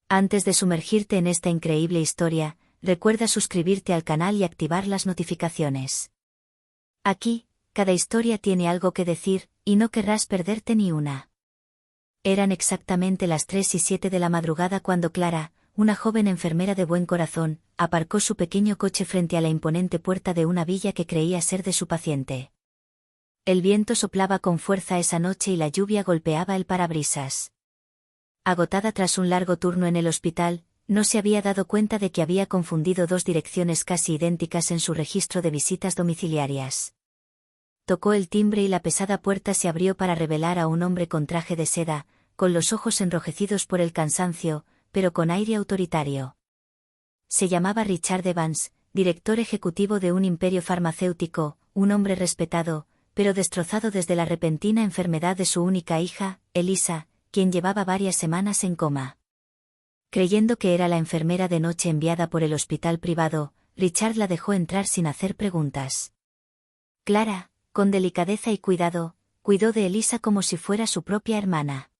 Antes de sumergirte en esta increíble historia, recuerda suscribirte al canal y activar las notificaciones. Aquí, cada historia tiene algo que decir, y no querrás perderte ni una. Eran exactamente las 3:07 de la madrugada cuando Clara, una joven enfermera de buen corazón, aparcó su pequeño coche frente a la imponente puerta de una villa que creía ser de su paciente. El viento soplaba con fuerza esa noche y la lluvia golpeaba el parabrisas. Agotada tras un largo turno en el hospital, no se había dado cuenta de que había confundido dos direcciones casi idénticas en su registro de visitas domiciliarias. Tocó el timbre y la pesada puerta se abrió para revelar a un hombre con traje de seda, con los ojos enrojecidos por el cansancio, pero con aire autoritario. Se llamaba Richard Evans, director ejecutivo de un imperio farmacéutico, un hombre respetado, pero destrozado desde la repentina enfermedad de su única hija, Elisa, quien llevaba varias semanas en coma. Creyendo que era la enfermera de noche enviada por el hospital privado, Richard la dejó entrar sin hacer preguntas. Clara, con delicadeza y cuidado, cuidó de Elisa como si fuera su propia hermana.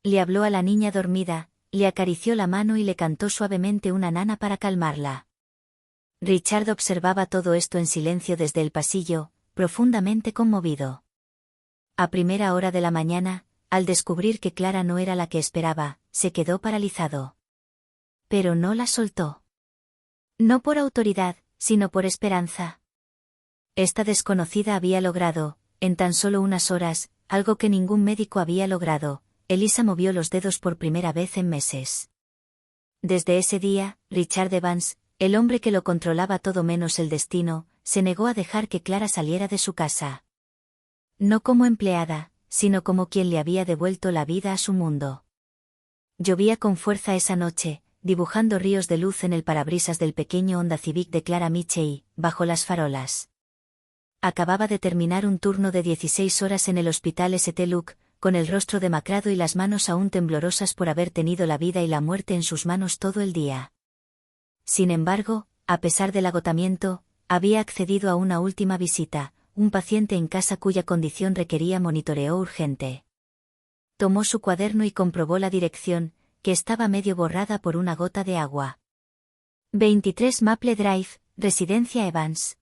Le habló a la niña dormida, le acarició la mano y le cantó suavemente una nana para calmarla. Richard observaba todo esto en silencio desde el pasillo, profundamente conmovido. A primera hora de la mañana, al descubrir que Clara no era la que esperaba, se quedó paralizado. Pero no la soltó. No por autoridad, sino por esperanza. Esta desconocida había logrado, en tan solo unas horas, algo que ningún médico había logrado. Elisa movió los dedos por primera vez en meses. Desde ese día, Richard Evans, el hombre que lo controlaba todo menos el destino, se negó a dejar que Clara saliera de su casa. No como empleada, sino como quien le había devuelto la vida a su mundo. Llovía con fuerza esa noche, dibujando ríos de luz en el parabrisas del pequeño Honda Civic de Clara Michei, bajo las farolas. Acababa de terminar un turno de 16 horas en el hospital St. Luke, con el rostro demacrado y las manos aún temblorosas por haber tenido la vida y la muerte en sus manos todo el día. Sin embargo, a pesar del agotamiento, había accedido a una última visita, un paciente en casa cuya condición requería monitoreo urgente. Tomó su cuaderno y comprobó la dirección, que estaba medio borrada por una gota de agua. 23 Maple Drive, Residencia Evans.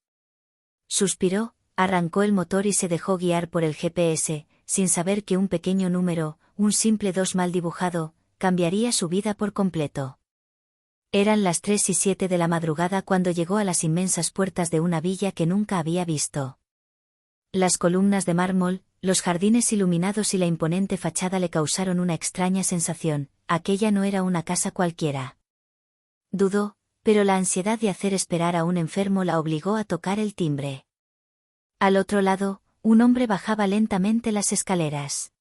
Suspiró, arrancó el motor y se dejó guiar por el GPS, sin saber que un pequeño número, un simple 2 mal dibujado, cambiaría su vida por completo. Eran las 3:07 de la madrugada cuando llegó a las inmensas puertas de una villa que nunca había visto. Las columnas de mármol, los jardines iluminados y la imponente fachada le causaron una extraña sensación. Aquella no era una casa cualquiera. Dudó, pero la ansiedad de hacer esperar a un enfermo la obligó a tocar el timbre. Al otro lado, un hombre bajaba lentamente las escaleras.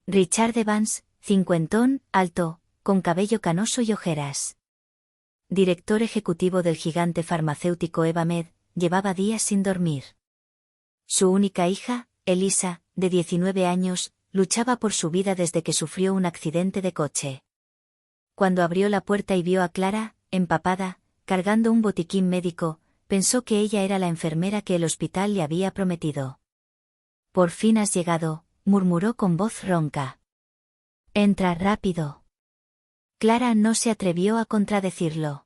Richard Evans, cincuentón, alto, con cabello canoso y ojeras. Director ejecutivo del gigante farmacéutico Evamed, llevaba días sin dormir. Su única hija, Elisa, de 19 años, luchaba por su vida desde que sufrió un accidente de coche. Cuando abrió la puerta y vio a Clara, empapada, cargando un botiquín médico, pensó que ella era la enfermera que el hospital le había prometido. «Por fin has llegado», murmuró con voz ronca. «Entra rápido». Clara no se atrevió a contradecirlo.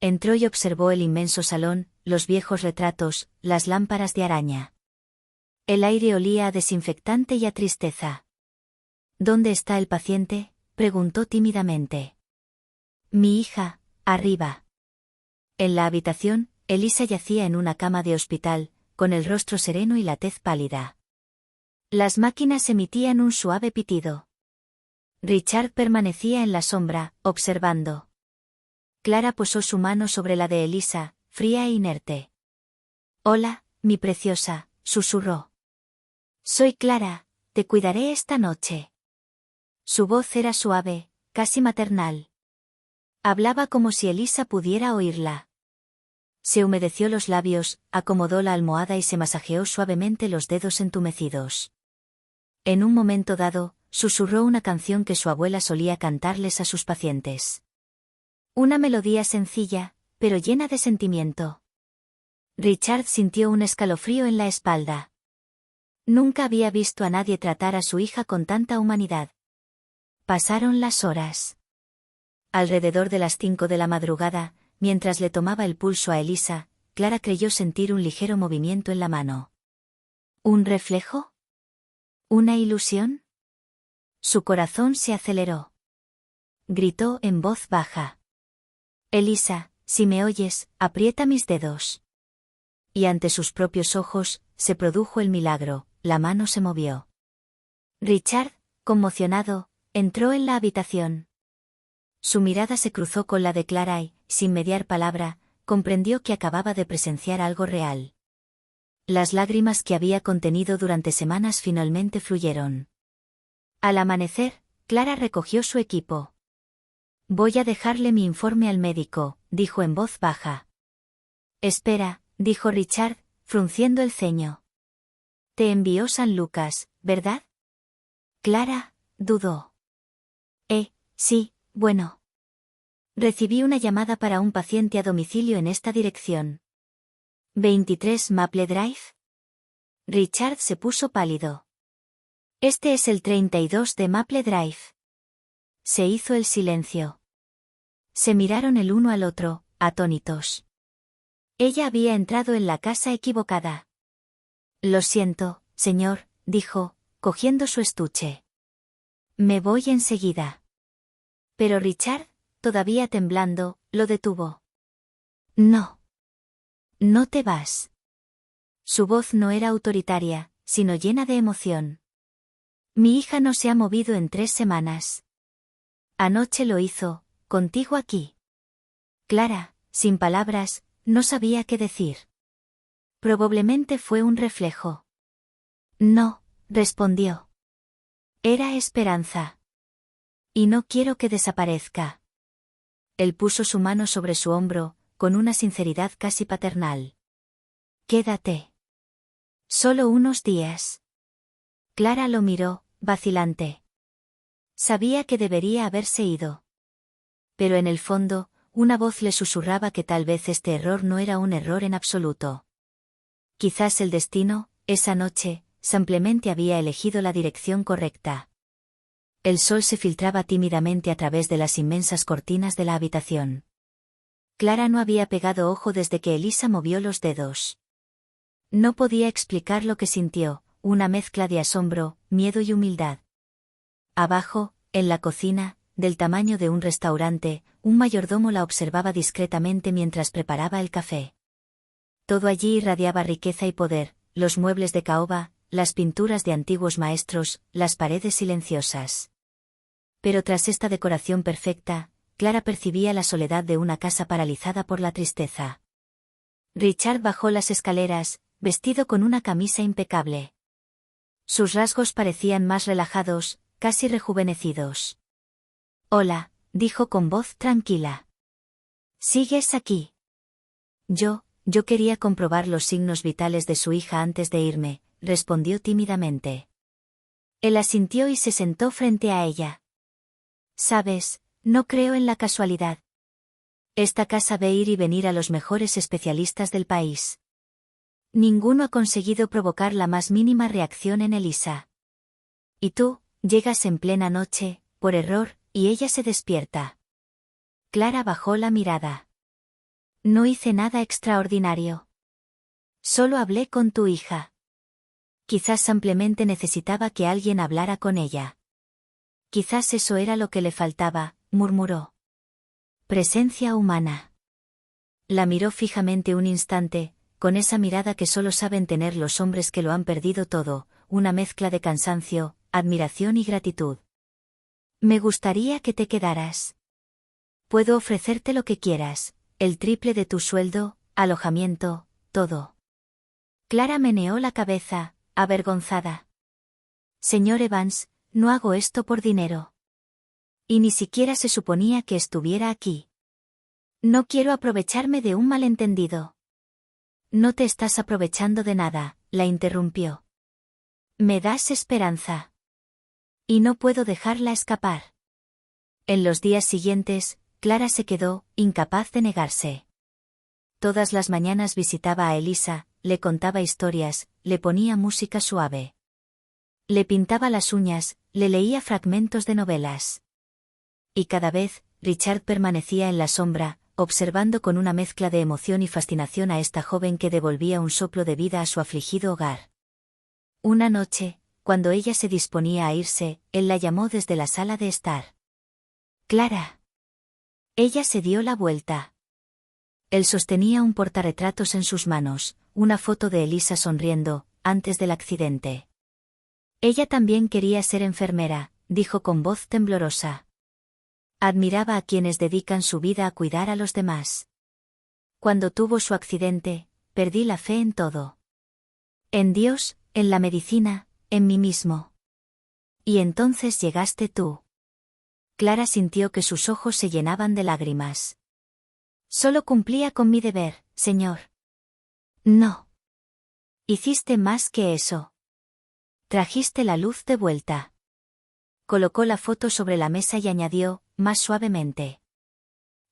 Entró y observó el inmenso salón, los viejos retratos, las lámparas de araña. El aire olía a desinfectante y a tristeza. «¿Dónde está el paciente?», preguntó tímidamente. «Mi hija, arriba». En la habitación, Elisa yacía en una cama de hospital, con el rostro sereno y la tez pálida. Las máquinas emitían un suave pitido. Richard permanecía en la sombra, observando. Clara posó su mano sobre la de Elisa, fría e inerte. «Hola, mi preciosa», susurró. «Soy Clara, te cuidaré esta noche». Su voz era suave, casi maternal. Hablaba como si Elisa pudiera oírla. Se humedeció los labios, acomodó la almohada y se masajeó suavemente los dedos entumecidos. En un momento dado, susurró una canción que su abuela solía cantarles a sus pacientes. Una melodía sencilla, pero llena de sentimiento. Richard sintió un escalofrío en la espalda. Nunca había visto a nadie tratar a su hija con tanta humanidad. Pasaron las horas. Alrededor de las 5 de la madrugada, mientras le tomaba el pulso a Elisa, Clara creyó sentir un ligero movimiento en la mano. ¿Un reflejo? ¿Una ilusión? Su corazón se aceleró. Gritó en voz baja. Elisa, si me oyes, aprieta mis dedos. Y ante sus propios ojos, se produjo el milagro, la mano se movió. Richard, conmocionado, entró en la habitación. Su mirada se cruzó con la de Clara y, sin mediar palabra, comprendió que acababa de presenciar algo real. Las lágrimas que había contenido durante semanas finalmente fluyeron. Al amanecer, Clara recogió su equipo. Voy a dejarle mi informe al médico, dijo en voz baja. Espera, dijo Richard, frunciendo el ceño. Te envió San Lucas, ¿verdad? Clara dudó. Sí, bueno. Recibí una llamada para un paciente a domicilio en esta dirección. 23 Maple Drive. Richard se puso pálido. Este es el 32 de Maple Drive. Se hizo el silencio. Se miraron el uno al otro, atónitos. Ella había entrado en la casa equivocada. Lo siento, señor, dijo, cogiendo su estuche. Me voy enseguida. Pero Richard, todavía temblando, lo detuvo. No. No te vas. Su voz no era autoritaria, sino llena de emoción. Mi hija no se ha movido en 3 semanas. Anoche lo hizo, contigo aquí. Clara, sin palabras, no sabía qué decir. Probablemente fue un reflejo. No, respondió. Era esperanza. Y no quiero que desaparezca. Él puso su mano sobre su hombro, con una sinceridad casi paternal. Quédate. Solo unos días. Clara lo miró, vacilante. Sabía que debería haberse ido. Pero en el fondo, una voz le susurraba que tal vez este error no era un error en absoluto. Quizás el destino, esa noche, simplemente había elegido la dirección correcta. El sol se filtraba tímidamente a través de las inmensas cortinas de la habitación. Clara no había pegado ojo desde que Elisa movió los dedos. No podía explicar lo que sintió, una mezcla de asombro, miedo y humildad. Abajo, en la cocina, del tamaño de un restaurante, un mayordomo la observaba discretamente mientras preparaba el café. Todo allí irradiaba riqueza y poder, los muebles de caoba, las pinturas de antiguos maestros, las paredes silenciosas. Pero tras esta decoración perfecta, Clara percibía la soledad de una casa paralizada por la tristeza. Richard bajó las escaleras, vestido con una camisa impecable. Sus rasgos parecían más relajados, casi rejuvenecidos. Hola, dijo con voz tranquila. ¿Sigues aquí? Yo quería comprobar los signos vitales de su hija antes de irme, respondió tímidamente. Él asintió y se sentó frente a ella. Sabes, no creo en la casualidad. Esta casa ve ir y venir a los mejores especialistas del país. Ninguno ha conseguido provocar la más mínima reacción en Elisa. Y tú, llegas en plena noche, por error, y ella se despierta. Clara bajó la mirada. No hice nada extraordinario. Solo hablé con tu hija. Quizás simplemente necesitaba que alguien hablara con ella. Quizás eso era lo que le faltaba, murmuró. Presencia humana. La miró fijamente un instante, con esa mirada que solo saben tener los hombres que lo han perdido todo, una mezcla de cansancio, admiración y gratitud. Me gustaría que te quedaras. Puedo ofrecerte lo que quieras, el triple de tu sueldo, alojamiento, todo. Clara meneó la cabeza, avergonzada. Señor Evans, no hago esto por dinero. Y ni siquiera se suponía que estuviera aquí. No quiero aprovecharme de un malentendido. No te estás aprovechando de nada, la interrumpió. Me das esperanza. Y no puedo dejarla escapar. En los días siguientes, Clara se quedó, incapaz de negarse. Todas las mañanas visitaba a Elisa, le contaba historias, le ponía música suave. Le pintaba las uñas, le leía fragmentos de novelas. Y cada vez, Richard permanecía en la sombra, observando con una mezcla de emoción y fascinación a esta joven que devolvía un soplo de vida a su afligido hogar. Una noche, cuando ella se disponía a irse, él la llamó desde la sala de estar. «Clara». Ella se dio la vuelta. Él sostenía un portarretratos en sus manos, una foto de Elisa sonriendo, antes del accidente. Ella también quería ser enfermera, dijo con voz temblorosa. Admiraba a quienes dedican su vida a cuidar a los demás. Cuando tuvo su accidente, perdí la fe en todo. En Dios, en la medicina, en mí mismo. Y entonces llegaste tú. Clara sintió que sus ojos se llenaban de lágrimas. Solo cumplía con mi deber, señor. No. Hiciste más que eso. Trajiste la luz de vuelta. Colocó la foto sobre la mesa y añadió, más suavemente.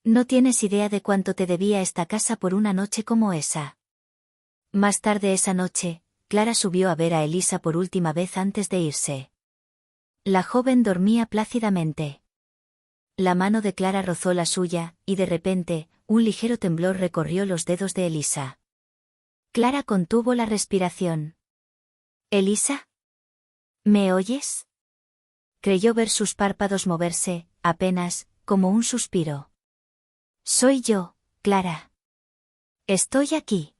No tienes idea de cuánto te debía esta casa por una noche como esa. Más tarde esa noche, Clara subió a ver a Elisa por última vez antes de irse. La joven dormía plácidamente. La mano de Clara rozó la suya, y de repente, un ligero temblor recorrió los dedos de Elisa. Clara contuvo la respiración. «¿Elisa? ¿Me oyes?» Creyó ver sus párpados moverse, apenas, como un suspiro. «Soy yo, Clara. Estoy aquí».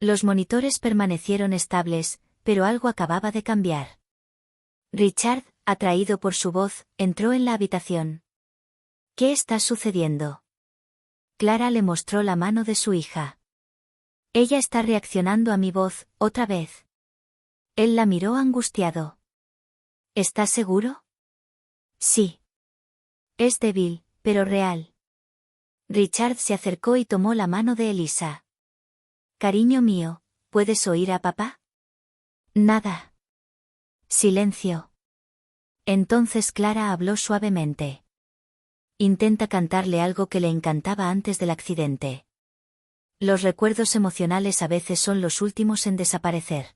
Los monitores permanecieron estables, pero algo acababa de cambiar. Richard, atraído por su voz, entró en la habitación. «¿Qué está sucediendo?» Clara le mostró la mano de su hija. «Ella está reaccionando a mi voz, otra vez». Él la miró angustiado. «¿Estás seguro?» «Sí. Es débil, pero real». Richard se acercó y tomó la mano de Elisa. «Cariño mío, ¿puedes oír a papá?» «Nada». Silencio. Entonces Clara habló suavemente. «Intenta cantarle algo que le encantaba antes del accidente. Los recuerdos emocionales a veces son los últimos en desaparecer».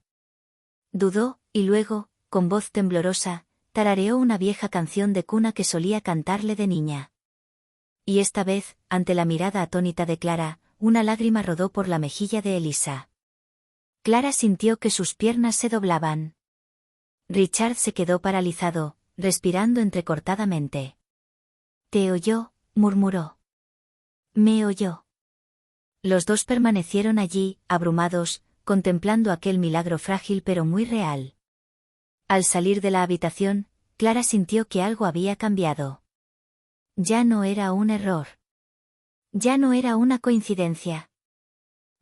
Dudó, y luego, con voz temblorosa, tarareó una vieja canción de cuna que solía cantarle de niña. Y esta vez, ante la mirada atónita de Clara, una lágrima rodó por la mejilla de Elisa. Clara sintió que sus piernas se doblaban. Richard se quedó paralizado, respirando entrecortadamente. «Te oyó», murmuró. «Me oyó». Los dos permanecieron allí, abrumados, contemplando aquel milagro frágil pero muy real. Al salir de la habitación, Clara sintió que algo había cambiado. Ya no era un error. Ya no era una coincidencia.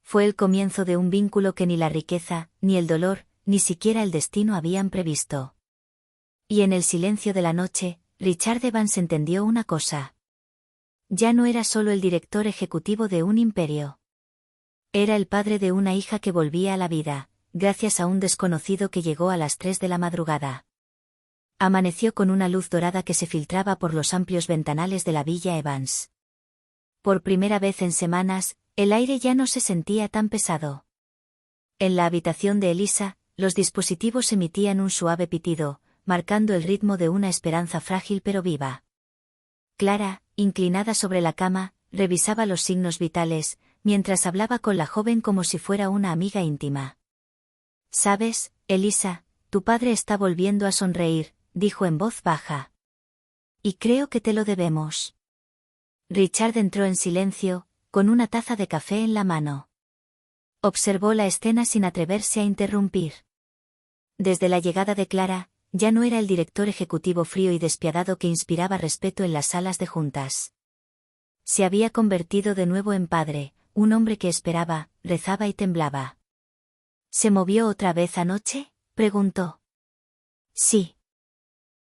Fue el comienzo de un vínculo que ni la riqueza, ni el dolor, ni siquiera el destino habían previsto. Y en el silencio de la noche, Richard Evans entendió una cosa. Ya no era solo el director ejecutivo de un imperio. Era el padre de una hija que volvía a la vida, gracias a un desconocido que llegó a las 3 de la madrugada. Amaneció con una luz dorada que se filtraba por los amplios ventanales de la Villa Evans. Por primera vez en semanas, el aire ya no se sentía tan pesado. En la habitación de Elisa, los dispositivos emitían un suave pitido, marcando el ritmo de una esperanza frágil pero viva. Clara, inclinada sobre la cama, revisaba los signos vitales, mientras hablaba con la joven como si fuera una amiga íntima. «¿Sabes, Elisa, tu padre está volviendo a sonreír», dijo en voz baja. «Y creo que te lo debemos». Richard entró en silencio, con una taza de café en la mano. Observó la escena sin atreverse a interrumpir. Desde la llegada de Clara, ya no era el director ejecutivo frío y despiadado que inspiraba respeto en las salas de juntas. Se había convertido de nuevo en padre, un hombre que esperaba, rezaba y temblaba. «¿Se movió otra vez anoche?», preguntó. «Sí».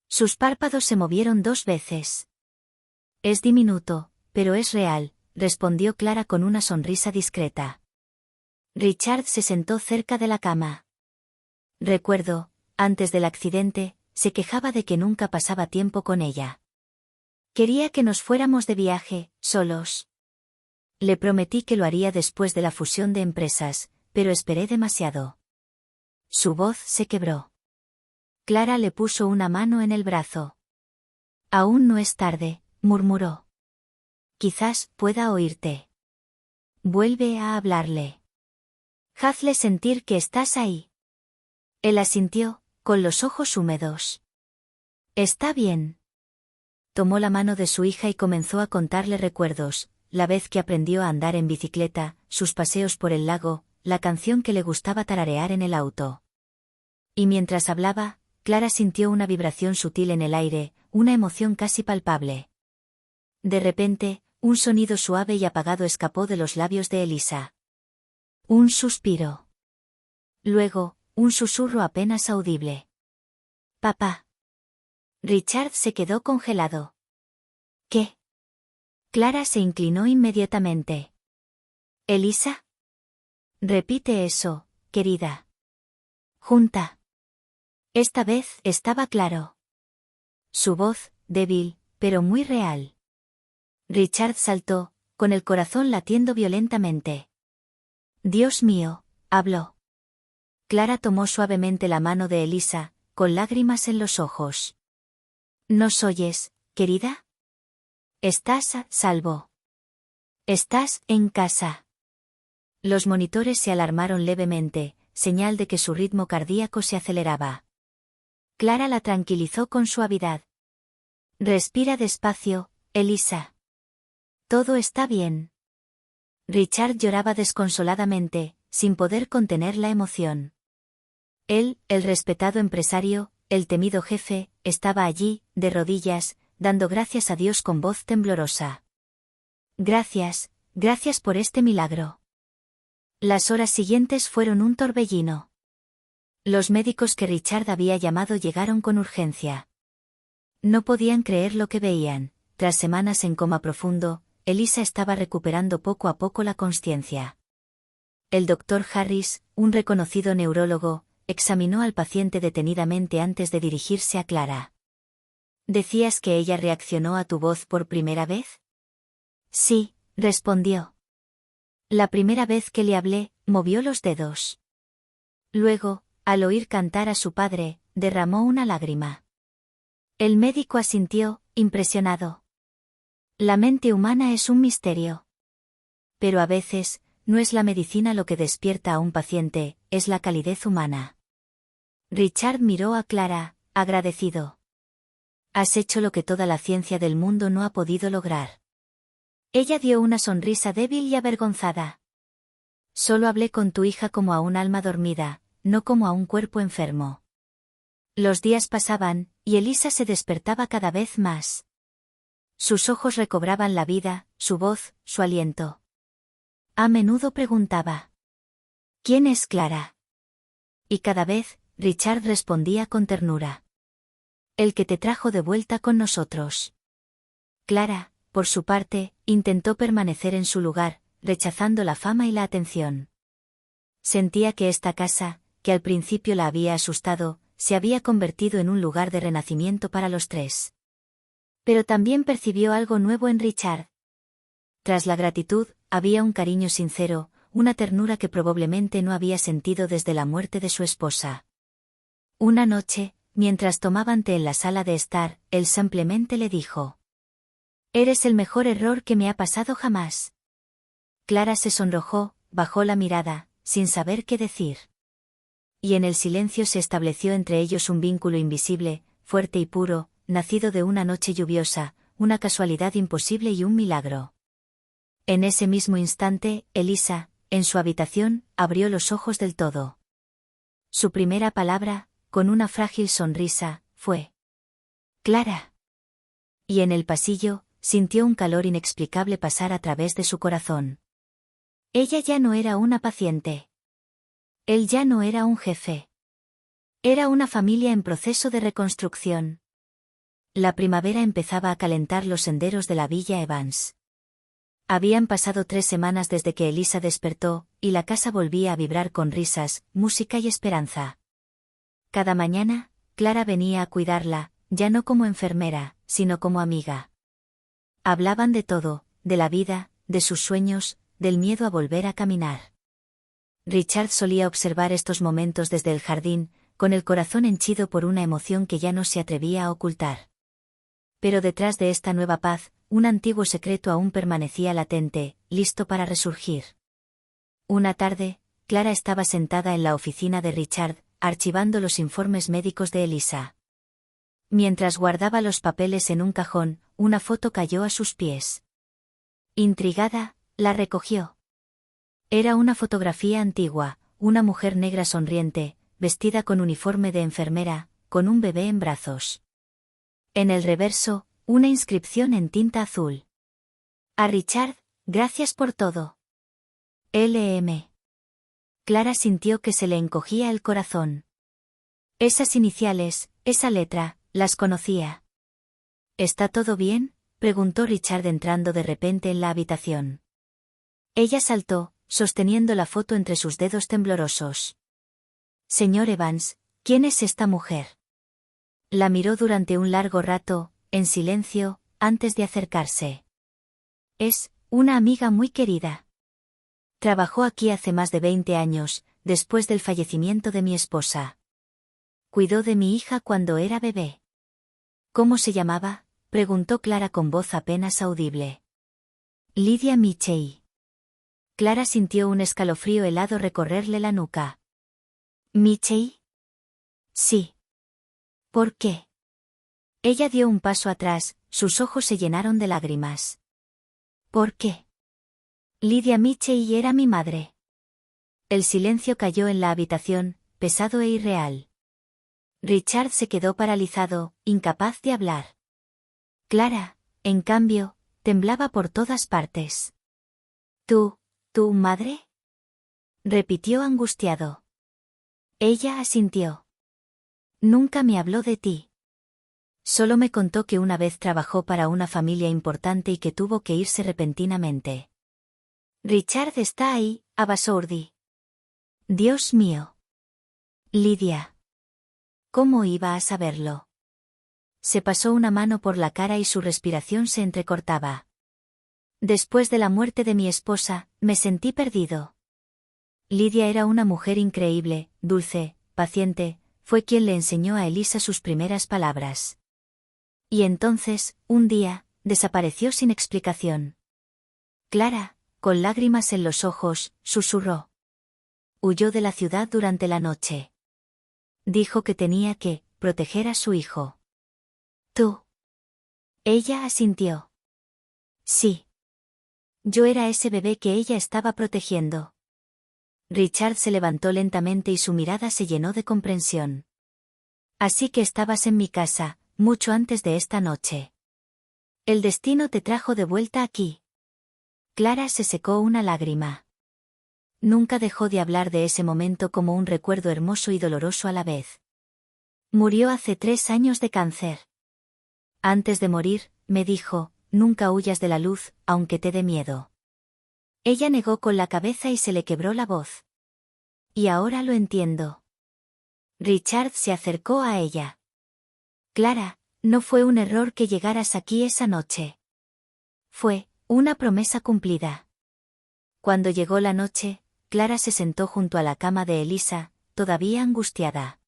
Sus párpados se movieron 2 veces. «Es diminuto, pero es real», respondió Clara con una sonrisa discreta. Richard se sentó cerca de la cama. «Recuerdo, antes del accidente, se quejaba de que nunca pasaba tiempo con ella. Quería que nos fuéramos de viaje, solos. Le prometí que lo haría después de la fusión de empresas, pero esperé demasiado». Su voz se quebró. Clara le puso una mano en el brazo. «Aún no es tarde», murmuró. quizás pueda oírte. Vuelve a hablarle. Hazle sentir que estás ahí. Él asintió, con los ojos húmedos. Está bien. Tomó la mano de su hija y comenzó a contarle recuerdos, la vez que aprendió a andar en bicicleta, sus paseos por el lago, la canción que le gustaba tararear en el auto. Y mientras hablaba, Clara sintió una vibración sutil en el aire, una emoción casi palpable. De repente, un sonido suave y apagado escapó de los labios de Elisa. Un suspiro. Luego, un susurro apenas audible. Papá. Richard se quedó congelado. ¿Qué? Clara se inclinó inmediatamente. ¿Elisa? Repite eso, querida. Junta. Esta vez estaba claro. Su voz, débil, pero muy real. Richard saltó, con el corazón latiendo violentamente. Dios mío, habló. Clara tomó suavemente la mano de Elisa, con lágrimas en los ojos. ¿Nos oyes, querida? Estás a salvo. Estás en casa. Los monitores se alarmaron levemente, señal de que su ritmo cardíaco se aceleraba. Clara la tranquilizó con suavidad. Respira despacio, Elisa. Todo está bien. Richard lloraba desconsoladamente, sin poder contener la emoción. Él, el respetado empresario, el temido jefe, estaba allí, de rodillas, dando gracias a Dios con voz temblorosa. Gracias, gracias por este milagro. Las horas siguientes fueron un torbellino. Los médicos que Richard había llamado llegaron con urgencia. No podían creer lo que veían. Tras semanas en coma profundo, Elisa estaba recuperando poco a poco la consciencia. El doctor Harris, un reconocido neurólogo, examinó al paciente detenidamente antes de dirigirse a Clara. ¿Decías que ella reaccionó a tu voz por primera vez? Sí, respondió. La primera vez que le hablé, movió los dedos. Luego, al oír cantar a su padre, derramó una lágrima. El médico asintió, impresionado. La mente humana es un misterio. Pero a veces, no es la medicina lo que despierta a un paciente, es la calidez humana. Richard miró a Clara, agradecido. Has hecho lo que toda la ciencia del mundo no ha podido lograr. Ella dio una sonrisa débil y avergonzada. Solo hablé con tu hija como a un alma dormida, no como a un cuerpo enfermo. Los días pasaban, y Elisa se despertaba cada vez más. Sus ojos recobraban la vida, su voz, su aliento. A menudo preguntaba: ¿Quién es Clara? Y cada vez, Richard respondía con ternura: El que te trajo de vuelta con nosotros. Clara, por su parte, intentó permanecer en su lugar, rechazando la fama y la atención. Sentía que esta casa, que al principio la había asustado, se había convertido en un lugar de renacimiento para los tres. Pero también percibió algo nuevo en Richard. Tras la gratitud, había un cariño sincero, una ternura que probablemente no había sentido desde la muerte de su esposa. Una noche, mientras tomaban té en la sala de estar, él simplemente le dijo: Eres el mejor error que me ha pasado jamás. Clara se sonrojó, bajó la mirada, sin saber qué decir. Y en el silencio se estableció entre ellos un vínculo invisible, fuerte y puro, nacido de una noche lluviosa, una casualidad imposible y un milagro. En ese mismo instante, Elisa, en su habitación, abrió los ojos del todo. Su primera palabra, con una frágil sonrisa, fue: Clara. Y en el pasillo, sintió un calor inexplicable pasar a través de su corazón. Ella ya no era una paciente. Él ya no era un jefe. Era una familia en proceso de reconstrucción. La primavera empezaba a calentar los senderos de la Villa Evans. Habían pasado 3 semanas desde que Elisa despertó, y la casa volvía a vibrar con risas, música y esperanza. Cada mañana, Clara venía a cuidarla, ya no como enfermera, sino como amiga. Hablaban de todo, de la vida, de sus sueños, del miedo a volver a caminar. Richard solía observar estos momentos desde el jardín, con el corazón henchido por una emoción que ya no se atrevía a ocultar. Pero detrás de esta nueva paz, un antiguo secreto aún permanecía latente, listo para resurgir. Una tarde, Clara estaba sentada en la oficina de Richard, archivando los informes médicos de Elisa. Mientras guardaba los papeles en un cajón, una foto cayó a sus pies. Intrigada, la recogió. Era una fotografía antigua, una mujer negra sonriente, vestida con uniforme de enfermera, con un bebé en brazos. En el reverso, una inscripción en tinta azul. A Richard, gracias por todo. L.M. Clara sintió que se le encogía el corazón. Esas iniciales, esa letra, las conocía. ¿Está todo bien?, preguntó Richard entrando de repente en la habitación. Ella saltó, sosteniendo la foto entre sus dedos temblorosos. Señor Evans, ¿quién es esta mujer? La miró durante un largo rato, en silencio, antes de acercarse. Es una amiga muy querida. Trabajó aquí hace más de 20 años, después del fallecimiento de mi esposa. Cuidó de mi hija cuando era bebé. ¿Cómo se llamaba?, preguntó Clara con voz apenas audible. Lydia Mitchell. Clara sintió un escalofrío helado recorrerle la nuca. ¿Mitchell? Sí. ¿Por qué? Ella dio un paso atrás, sus ojos se llenaron de lágrimas. ¿Por qué? Lydia Mitchell era mi madre. El silencio cayó en la habitación, pesado e irreal. Richard se quedó paralizado, incapaz de hablar. Clara, en cambio, temblaba por todas partes. ¿Tu madre?, repitió angustiado. Ella asintió. Nunca me habló de ti. Solo me contó que una vez trabajó para una familia importante y que tuvo que irse repentinamente. Richard está ahí, Abasourdi. Dios mío. Lydia. ¿Cómo iba a saberlo? Se pasó una mano por la cara y su respiración se entrecortaba. Después de la muerte de mi esposa, me sentí perdido. Lydia era una mujer increíble, dulce, paciente, fue quien le enseñó a Elisa sus primeras palabras. Y entonces, un día, desapareció sin explicación. Clara, con lágrimas en los ojos, susurró. Huyó de la ciudad durante la noche. Dijo que tenía que proteger a su hijo. ¿Tú? Ella asintió. Sí. Yo era ese bebé que ella estaba protegiendo. Richard se levantó lentamente y su mirada se llenó de comprensión. Así que estabas en mi casa, mucho antes de esta noche. El destino te trajo de vuelta aquí. Clara se secó una lágrima. Nunca dejó de hablar de ese momento como un recuerdo hermoso y doloroso a la vez. Murió hace 3 años de cáncer. Antes de morir, me dijo, nunca huyas de la luz, aunque te dé miedo. Ella negó con la cabeza y se le quebró la voz. Y ahora lo entiendo. Richard se acercó a ella. Clara, no fue un error que llegaras aquí esa noche. Fue una promesa cumplida. Cuando llegó la noche, Clara se sentó junto a la cama de Elisa, todavía angustiada.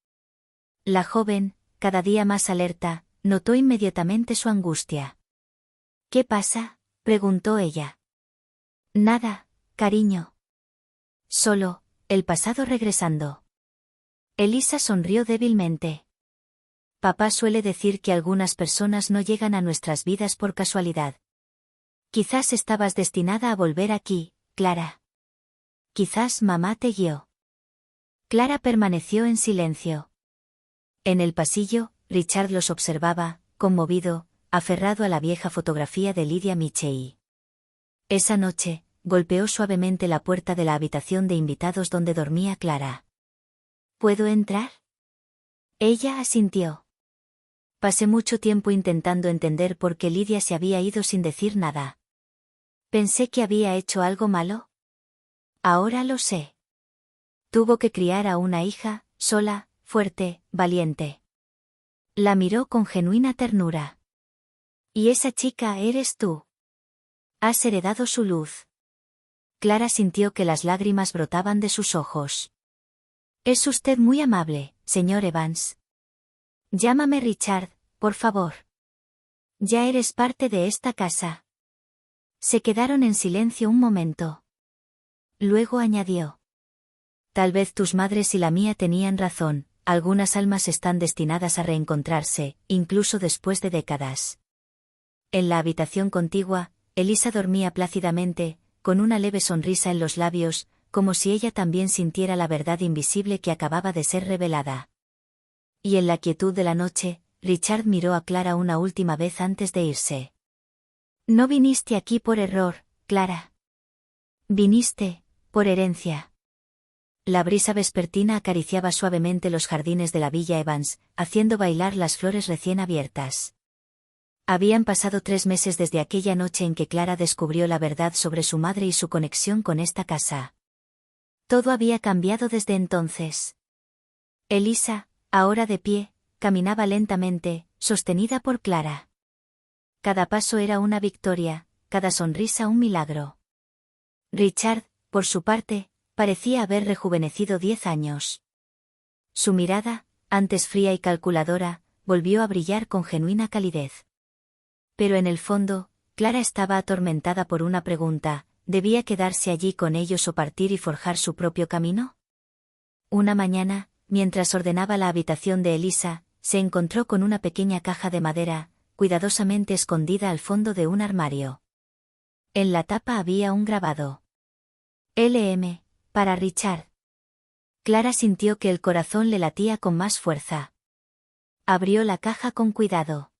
La joven, cada día más alerta, notó inmediatamente su angustia. ¿Qué pasa?, preguntó ella. Nada, cariño. Solo, el pasado regresando. Elisa sonrió débilmente. Papá suele decir que algunas personas no llegan a nuestras vidas por casualidad. Quizás estabas destinada a volver aquí, Clara. Quizás mamá te guió. Clara permaneció en silencio. En el pasillo, Richard los observaba, conmovido, aferrado a la vieja fotografía de Lydia Mitchell. Esa noche, golpeó suavemente la puerta de la habitación de invitados donde dormía Clara. ¿Puedo entrar? Ella asintió. Pasé mucho tiempo intentando entender por qué Lydia se había ido sin decir nada. Pensé que había hecho algo malo. Ahora lo sé. Tuvo que criar a una hija, sola, fuerte, valiente. La miró con genuina ternura. Y esa chica eres tú. Has heredado su luz. Clara sintió que las lágrimas brotaban de sus ojos. Es usted muy amable, señor Evans. Llámame Richard, por favor. Ya eres parte de esta casa. Se quedaron en silencio un momento. Luego añadió. Tal vez tus madres y la mía tenían razón, algunas almas están destinadas a reencontrarse, incluso después de décadas. En la habitación contigua, Elisa dormía plácidamente, con una leve sonrisa en los labios, como si ella también sintiera la verdad invisible que acababa de ser revelada. Y en la quietud de la noche, Richard miró a Clara una última vez antes de irse. No viniste aquí por error, Clara. Viniste, por herencia. La brisa vespertina acariciaba suavemente los jardines de la Villa Evans, haciendo bailar las flores recién abiertas. Habían pasado 3 meses desde aquella noche en que Clara descubrió la verdad sobre su madre y su conexión con esta casa. Todo había cambiado desde entonces. Elisa, ahora de pie, caminaba lentamente, sostenida por Clara. Cada paso era una victoria, cada sonrisa un milagro. Richard, por su parte, parecía haber rejuvenecido 10 años. Su mirada, antes fría y calculadora, volvió a brillar con genuina calidez. Pero en el fondo, Clara estaba atormentada por una pregunta: ¿debía quedarse allí con ellos o partir y forjar su propio camino? Una mañana, mientras ordenaba la habitación de Elisa, se encontró con una pequeña caja de madera, cuidadosamente escondida al fondo de un armario. En la tapa había un grabado. LM, para Richard. Clara sintió que el corazón le latía con más fuerza. Abrió la caja con cuidado.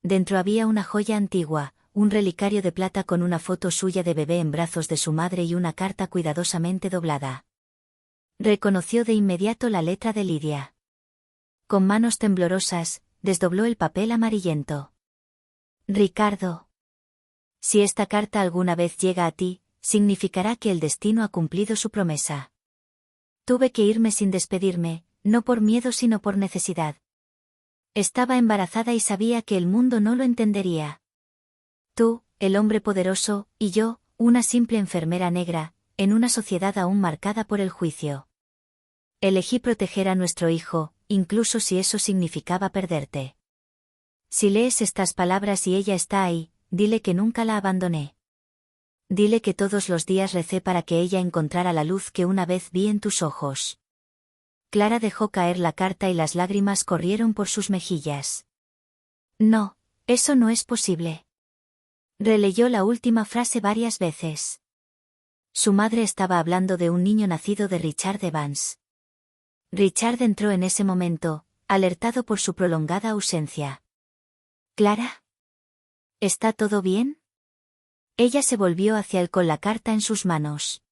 Dentro había una joya antigua, un relicario de plata con una foto suya de bebé en brazos de su madre y una carta cuidadosamente doblada. Reconoció de inmediato la letra de Lidia. Con manos temblorosas, desdobló el papel amarillento. Ricardo. Si esta carta alguna vez llega a ti, significará que el destino ha cumplido su promesa. Tuve que irme sin despedirme, no por miedo sino por necesidad. Estaba embarazada y sabía que el mundo no lo entendería. Tú, el hombre poderoso, y yo, una simple enfermera negra, en una sociedad aún marcada por el juicio. Elegí proteger a nuestro hijo, incluso si eso significaba perderte. Si lees estas palabras y ella está ahí, dile que nunca la abandoné. Dile que todos los días recé para que ella encontrara la luz que una vez vi en tus ojos. Clara dejó caer la carta y las lágrimas corrieron por sus mejillas. No, eso no es posible. Releyó la última frase varias veces. Su madre estaba hablando de un niño nacido de Richard Evans. Richard entró en ese momento, alertado por su prolongada ausencia. ¿Clara? ¿Está todo bien? Ella se volvió hacia él con la carta en sus manos.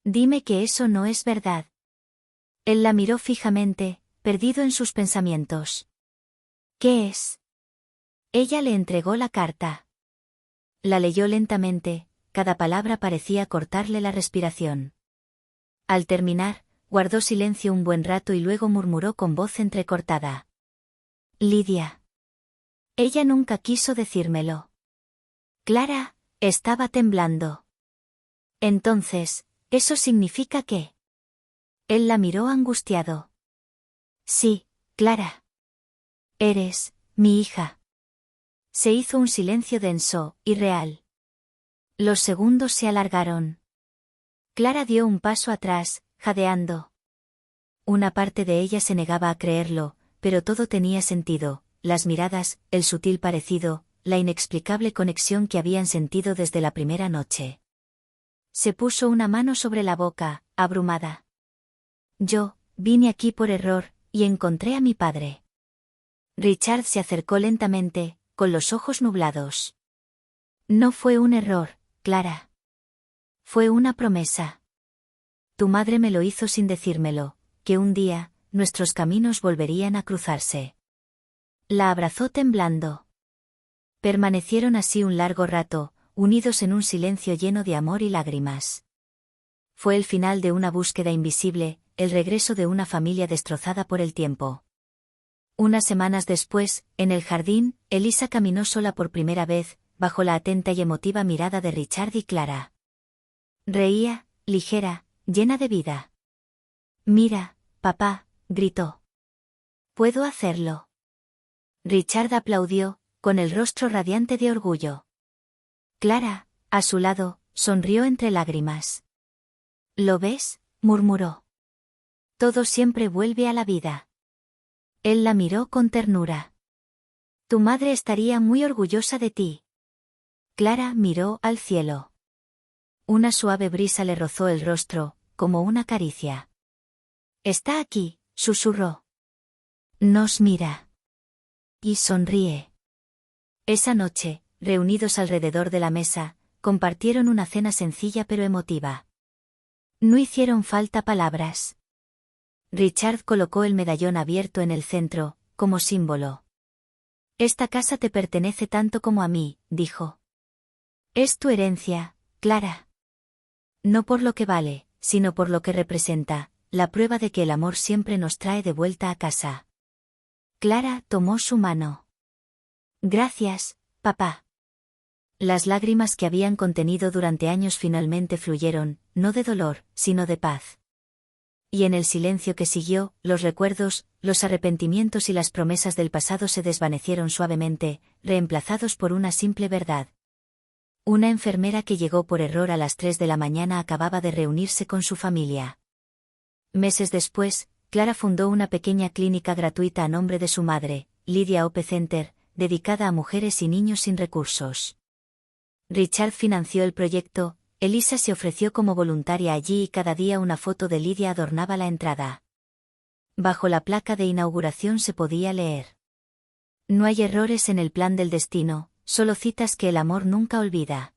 Dime que eso no es verdad. Él la miró fijamente, perdido en sus pensamientos. ¿Qué es? Ella le entregó la carta. La leyó lentamente, cada palabra parecía cortarle la respiración. Al terminar, guardó silencio un buen rato y luego murmuró con voz entrecortada. Lidia. Ella nunca quiso decírmelo. Clara, estaba temblando. Entonces, ¿eso significa qué? Él la miró angustiado. Sí, Clara. Eres, mi hija. Se hizo un silencio denso, irreal. Los segundos se alargaron. Clara dio un paso atrás, jadeando. Una parte de ella se negaba a creerlo, pero todo tenía sentido, las miradas, el sutil parecido, la inexplicable conexión que habían sentido desde la primera noche. Se puso una mano sobre la boca, abrumada. Yo, vine aquí por error, y encontré a mi padre. Richard se acercó lentamente, con los ojos nublados. No fue un error, Clara. Fue una promesa. Tu madre me lo hizo sin decírmelo, que un día, nuestros caminos volverían a cruzarse. La abrazó temblando. Permanecieron así un largo rato, unidos en un silencio lleno de amor y lágrimas. Fue el final de una búsqueda invisible, el regreso de una familia destrozada por el tiempo. Unas semanas después, en el jardín, Elisa caminó sola por primera vez, bajo la atenta y emotiva mirada de Richard y Clara. Reía, ligera, llena de vida. Mira, papá, gritó. Puedo hacerlo. Richard aplaudió, con el rostro radiante de orgullo. Clara, a su lado, sonrió entre lágrimas. ¿Lo ves?, murmuró. Todo siempre vuelve a la vida. Él la miró con ternura. Tu madre estaría muy orgullosa de ti. Clara miró al cielo. Una suave brisa le rozó el rostro, como una caricia. Está aquí, susurró. Nos mira. Y sonríe. Esa noche, reunidos alrededor de la mesa, compartieron una cena sencilla pero emotiva. No hicieron falta palabras. Richard colocó el medallón abierto en el centro, como símbolo. Esta casa te pertenece tanto como a mí, dijo. Es tu herencia, Clara. No por lo que vale, sino por lo que representa, la prueba de que el amor siempre nos trae de vuelta a casa. Clara tomó su mano. Gracias, papá. Las lágrimas que habían contenido durante años finalmente fluyeron, no de dolor, sino de paz. Y en el silencio que siguió, los recuerdos, los arrepentimientos y las promesas del pasado se desvanecieron suavemente, reemplazados por una simple verdad. Una enfermera que llegó por error a las 3 de la mañana acababa de reunirse con su familia. Meses después, Clara fundó una pequeña clínica gratuita a nombre de su madre, Lydia Hope Center, dedicada a mujeres y niños sin recursos. Richard financió el proyecto, Elisa se ofreció como voluntaria allí y cada día una foto de Lydia adornaba la entrada. Bajo la placa de inauguración se podía leer: no hay errores en el plan del destino, solo citas que el amor nunca olvida.